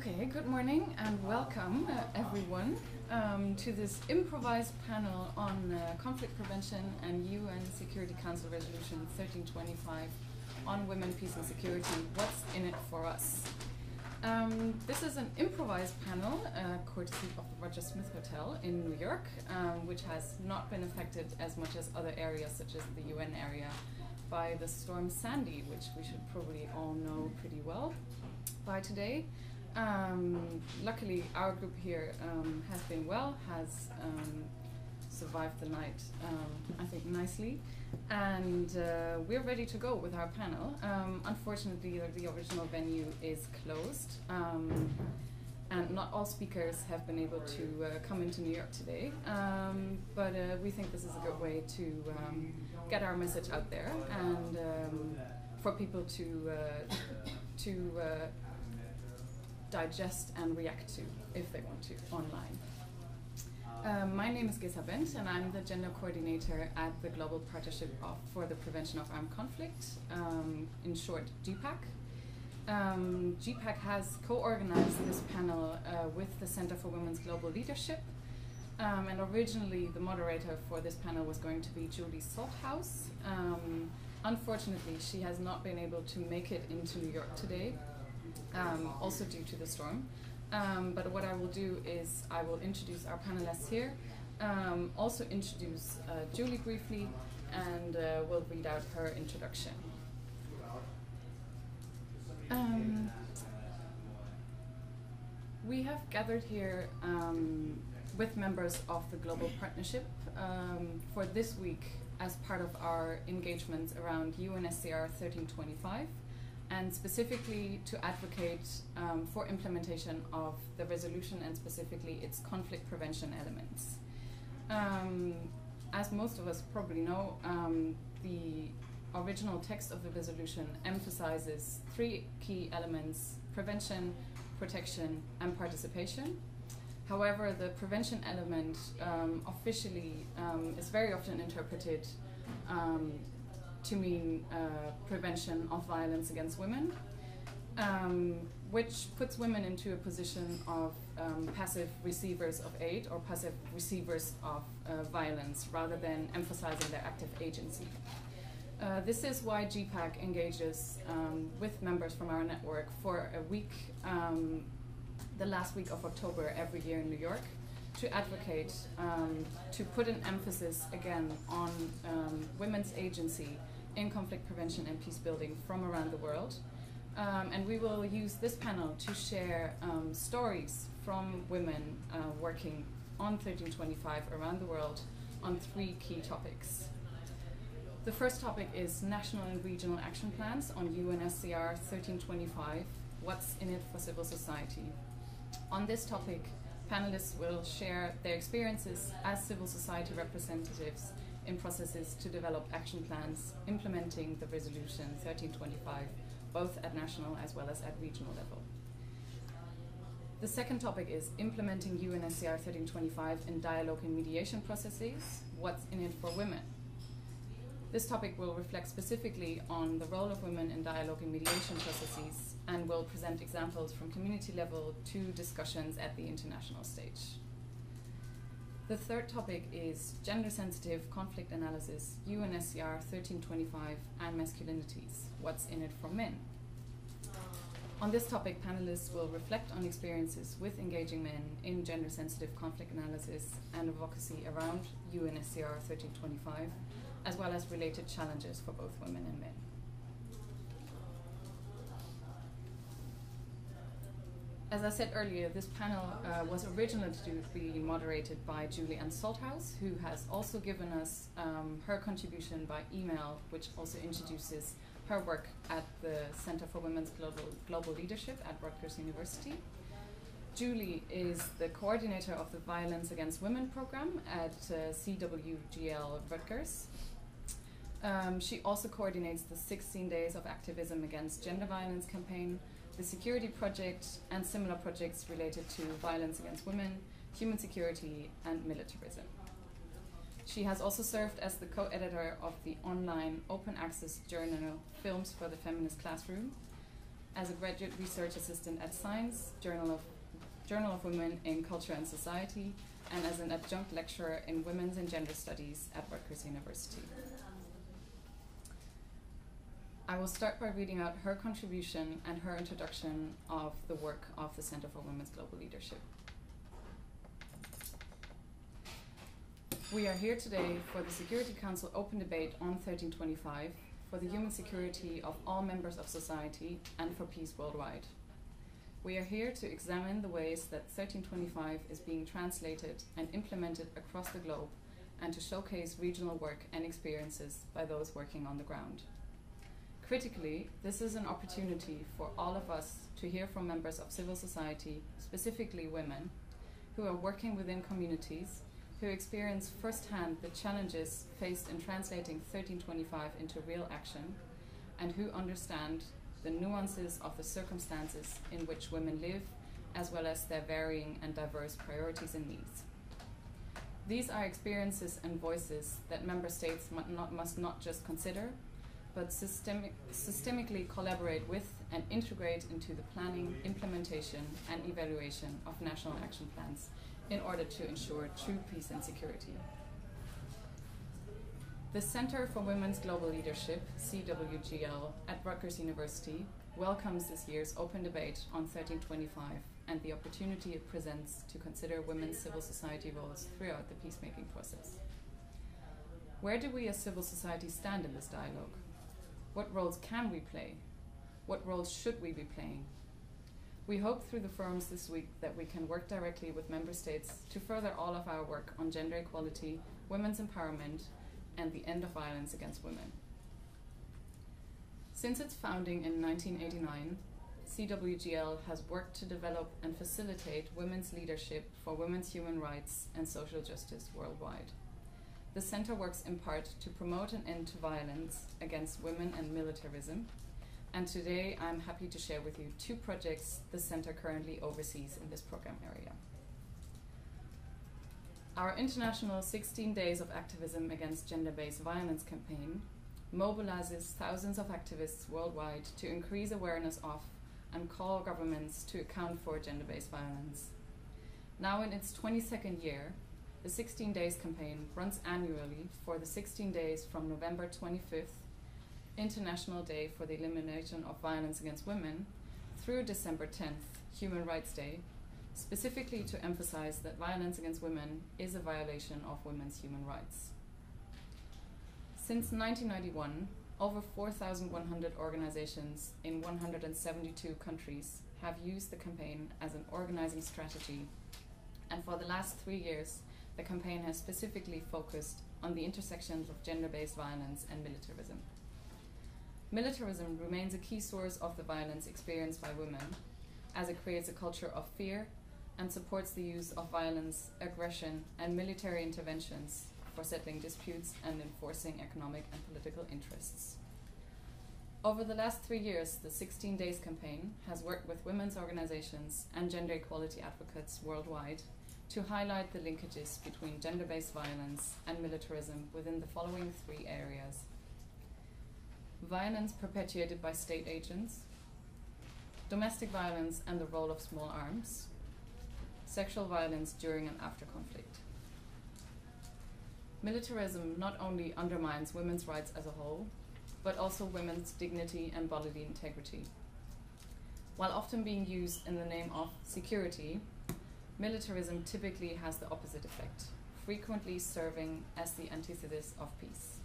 Okay, good morning and welcome everyone to this improvised panel on conflict prevention and UN Security Council Resolution 1325 on women, peace and security, what's in it for us? This is an improvised panel courtesy of the Rutgers Hotel in New York, which has not been affected as much as other areas such as the UN area by the storm Sandy, which we should probably all know pretty well by today. Luckily, our group here has been well, has survived the night, I think, nicely, and we're ready to go with our panel. Unfortunately, the original venue is closed, and not all speakers have been able to come into New York today, but we think this is a good way to get our message out there and for people to digest and react to if they want to online. My name is Gesa and I'm the gender coordinator at the Global Partnership for the Prevention of Armed Conflict, in short GPPAC. GPPAC has co-organized this panel with the Center for Women's Global Leadership, and originally the moderator for this panel was going to be Julie Salthouse. Unfortunately, she has not been able to make it into New York today, also due to the storm. But what I will do is I will introduce our panelists here, also introduce Julie briefly, and we'll read out her introduction. We have gathered here with members of the Global Partnership for this week as part of our engagements around UNSCR 1325, and specifically to advocate for implementation of the resolution and specifically its conflict prevention elements. As most of us probably know, the original text of the resolution emphasizes three key elements: prevention, protection, and participation. However, the prevention element officially is very often interpreted to mean prevention of violence against women, which puts women into a position of passive receivers of aid or passive receivers of violence rather than emphasizing their active agency. This is why GPPAC engages with members from our network for a week, the last week of October every year in New York, to advocate, to put an emphasis again on women's agency in conflict prevention and peace building from around the world. And we will use this panel to share stories from women working on 1325 around the world on three key topics. The first topic is national and regional action plans on UNSCR 1325, what's in it for civil society. On this topic, panelists will share their experiences as civil society representatives in processes to develop action plans implementing the resolution 1325, both at national as well as at regional level. The second topic is implementing UNSCR 1325 in dialogue and mediation processes, what's in it for women. This topic will reflect specifically on the role of women in dialogue and mediation processes and will present examples from community level to discussions at the international stage. The third topic is gender-sensitive conflict analysis, UNSCR 1325 and masculinities, what's in it for men. On this topic, panelists will reflect on experiences with engaging men in gender-sensitive conflict analysis and advocacy around UNSCR 1325, as well as related challenges for both women and men. As I said earlier, this panel was originally to be moderated by Julie Salthouse, who has also given us her contribution by email, which also introduces her work at the Center for Women's Global Leadership at Rutgers University. Julie is the coordinator of the Violence Against Women program at CWGL Rutgers. She also coordinates the 16 Days of Activism Against Gender Violence campaign, the Security Project, and similar projects related to violence against women, human security, and militarism. She has also served as the co-editor of the online open access journal Films for the Feminist Classroom, as a graduate research assistant at Science, Journal of Women in Culture and Society, and as an adjunct lecturer in Women's and Gender Studies at Rutgers University. I will start by reading out her contribution and her introduction of the work of the Center for Women's Global Leadership. We are here today for the Security Council Open Debate on 1325, for the human security of all members of society, and for peace worldwide. We are here to examine the ways that 1325 is being translated and implemented across the globe, and to showcase regional work and experiences by those working on the ground. Critically, this is an opportunity for all of us to hear from members of civil society, specifically women, who are working within communities, who experience firsthand the challenges faced in translating 1325 into real action, and who understand the nuances of the circumstances in which women live, as well as their varying and diverse priorities and needs. These are experiences and voices that member states must not just consider, but systemically collaborate with and integrate into the planning, implementation, and evaluation of national action plans in order to ensure true peace and security. The Center for Women's Global Leadership, CWGL, at Rutgers University welcomes this year's open debate on 1325 and the opportunity it presents to consider women's civil society roles throughout the peacemaking process. Where do we as civil society stand in this dialogue? What roles can we play? What roles should we be playing? We hope through the forums this week that we can work directly with member states to further all of our work on gender equality, women's empowerment, and the end of violence against women. Since its founding in 1989, CWGL has worked to develop and facilitate women's leadership for women's human rights and social justice worldwide. The Center works in part to promote an end to violence against women and militarism, and today I'm happy to share with you 2 projects the Center currently oversees in this program area. Our international 16 Days of Activism Against Gender-Based Violence campaign mobilizes thousands of activists worldwide to increase awareness of and call governments to account for gender-based violence. Now in its 22nd year, the 16 Days campaign runs annually for the 16 days from November 25th, International Day for the Elimination of Violence Against Women, through December 10th, Human Rights Day, specifically to emphasize that violence against women is a violation of women's human rights. Since 1991, over 4,100 organizations in 172 countries have used the campaign as an organizing strategy, and for the last 3 years, the campaign has specifically focused on the intersections of gender-based violence and militarism. Militarism remains a key source of the violence experienced by women, as it creates a culture of fear and supports the use of violence, aggression, and military interventions for settling disputes and enforcing economic and political interests. Over the last 3 years, the 16 Days campaign has worked with women's organizations and gender equality advocates worldwide to highlight the linkages between gender-based violence and militarism within the following 3 areas: violence perpetuated by state agents, domestic violence and the role of small arms, sexual violence during and after conflict. Militarism not only undermines women's rights as a whole, but also women's dignity and bodily integrity. While often being used in the name of security, militarism typically has the opposite effect, frequently serving as the antithesis of peace.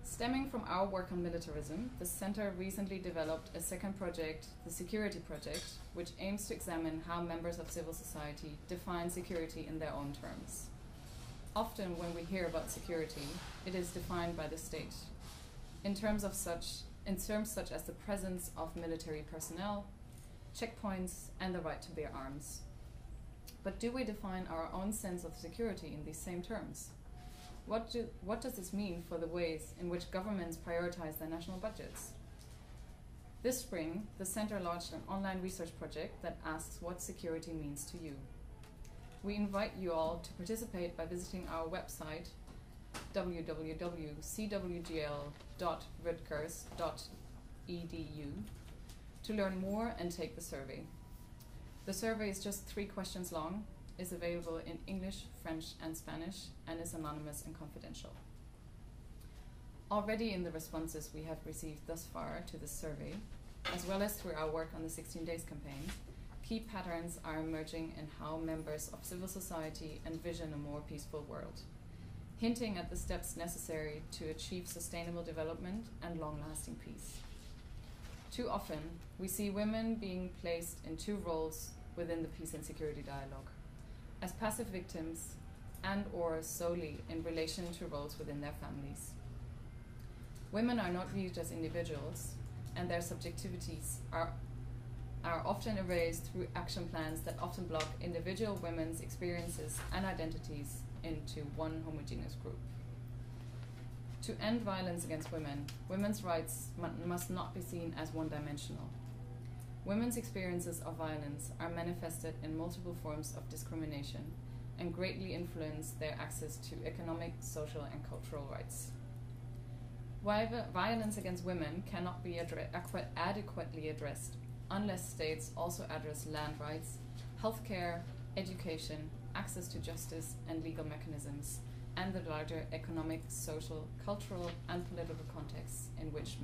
Stemming from our work on militarism, the Center recently developed a second project, the Security Project, which aims to examine how members of civil society define security in their own terms. Often when we hear about security, it is defined by the state, in terms such as the presence of military personnel, checkpoints, and the right to bear arms. But do we define our own sense of security in these same terms? What does this mean for the ways in which governments prioritize their national budgets? This spring, the Center launched an online research project that asks what security means to you. We invite you all to participate by visiting our website, www.cwgl.rutgers.edu, to learn more and take the survey. The survey is just 3 questions long, is available in English, French, and Spanish, and is anonymous and confidential. Already in the responses we have received thus far to this survey, as well as through our work on the 16 Days campaign, key patterns are emerging in how members of civil society envision a more peaceful world, hinting at the steps necessary to achieve sustainable development and long-lasting peace. Too often, we see women being placed in 2 roles within the peace and security dialogue, as passive victims and/or solely in relation to roles within their families. Women are not viewed as individuals, and their subjectivities are often erased through action plans that often block individual women's experiences and identities into one homogeneous group. To end violence against women, women's rights must not be seen as one-dimensional. Women's experiences of violence are manifested in multiple forms of discrimination and greatly influence their access to economic, social, and cultural rights. Violence against women cannot be adequately addressed unless states also address land rights, healthcare, education, access to justice and legal mechanisms, and the larger economic, social, cultural, and political contexts in which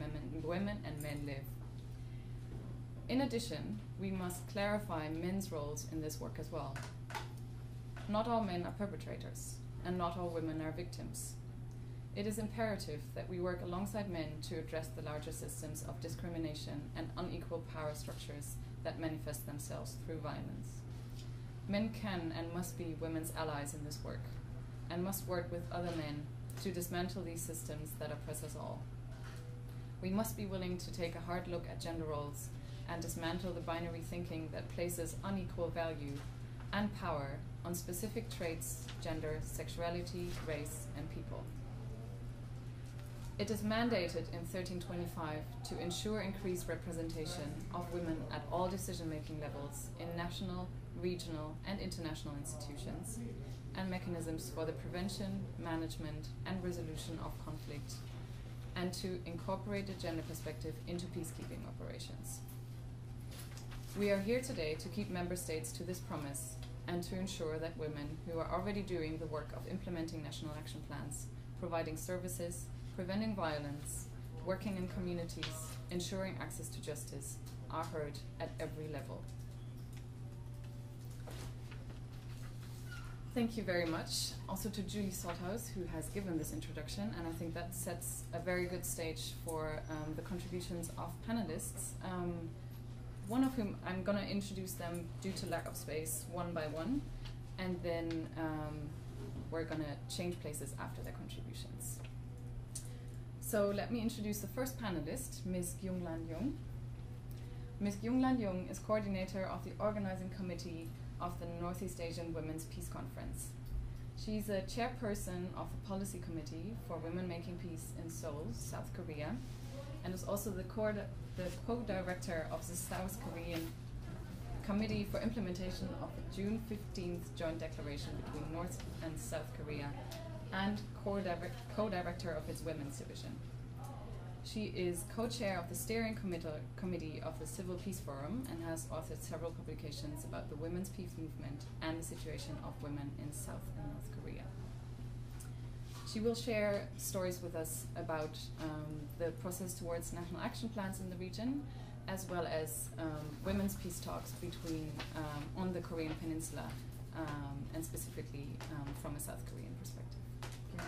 women and men live. In addition, we must clarify men's roles in this work as well. Not all men are perpetrators, and not all women are victims. It is imperative that we work alongside men to address the larger systems of discrimination and unequal power structures that manifest themselves through violence. Men can and must be women's allies in this work, and must work with other men to dismantle these systems that oppress us all. We must be willing to take a hard look at gender roles and dismantle the binary thinking that places unequal value and power on specific traits, gender, sexuality, race, and people. It is mandated in 1325 to ensure increased representation of women at all decision-making levels in national, regional, and international institutions, and mechanisms for the prevention, management, and resolution of conflict, and to incorporate a gender perspective into peacekeeping operations. We are here today to keep member states to this promise and to ensure that women who are already doing the work of implementing national action plans, providing services, preventing violence, working in communities, ensuring access to justice, are heard at every level. Thank you very much also to Julie Salthouse, who has given this introduction, and I think that sets a very good stage for the contributions of panelists, one of whom I'm going to introduce them due to lack of space one by one, and then we're going to change places after their contributions. So let me introduce the first panelist, Ms. Gyung-Lan Jung. Ms. Gyung-Lan Jung is coordinator of the organizing committee of the Northeast Asian Women's Peace Conference. She's a chairperson of the policy committee for women making peace in Seoul, South Korea, and is also the co-director of the South Korean Committee for implementation of the June 15th joint declaration between North and South Korea, and co-director of its women's division. She is co-chair of the steering committee of the Civil Peace Forum and has authored several publications about the women's peace movement and the situation of women in South and North Korea. She will share stories with us about the process towards national action plans in the region, as well as women's peace talks between on the Korean Peninsula, and specifically from a South Korean perspective. Yeah.